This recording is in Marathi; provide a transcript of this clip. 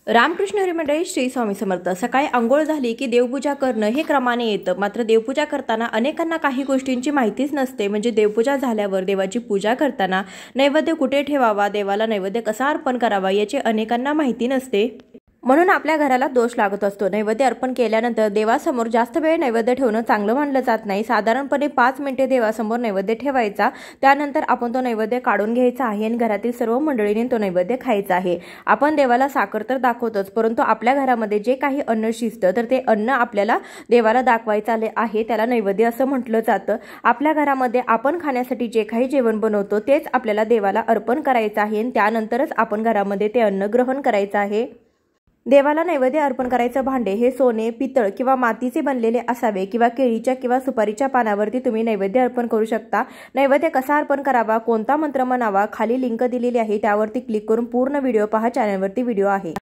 रामकृष्ण हरी मंडळी, श्री स्वामी समर्थ। सकाळी अंघोळ झाली की देवपूजा करणं हे क्रमाने येतं। मात्र देवपूजा करताना अनेकांना काही गोष्टींची माहितीच नसते। म्हणजे देवपूजा झाल्यावर देवाची पूजा करताना नैवेद्य कुठे ठेवावा, देवाला नैवेद्य कसा अर्पण करावा याची अनेकांना माहिती नसते। म्हणून आपल्या घराला दोष लागत असतो। नैवेद्य अर्पण केल्यानंतर देवासमोर जास्त वेळ नैवेद्य ठेवणं चांगलं मानलं जात नाही। साधारणपणे 5 मिनिटे देवासमोर नैवेद्य ठेवायचा, त्यानंतर आपण तो नैवेद्य काढून घ्यायचा आहे आणि घरातील सर्व मंडळींनी तो नैवेद्य खायचा आहे। आपण देवाला साखर तर दाखवतोच, परंतु आपल्या घरामध्ये जे काही अन्न शिजतं तर ते अन्न आपल्याला देवाला दाखवायचं आहे, त्याला नैवेद्य असं म्हटलं जातं। आपल्या घरामध्ये आपण खाण्यासाठी जे काही जेवण बनवतो तेच आपल्याला देवाला अर्पण करायचं आहे आणि त्यानंतरच आपण घरामध्ये ते अन्न ग्रहण करायचं आहे। देवाला नैवेद्य अर्पण करायचं भांडे हे सोने, पितळ किंवा मातीचे बनलेले असावे किंवा केळीच्या किंवा सुपारीच्या पानावरती तुम्ही नैवेद्य अर्पण करू शकता। नैवेद्य कसा अर्पण करावा, कोणता मंत्र म्हणावा, खाली लिंक दिलेली आहे, त्यावरती क्लिक करून पूर्ण व्हिडिओ पहा। चॅनलवरती व्हिडिओ आहे।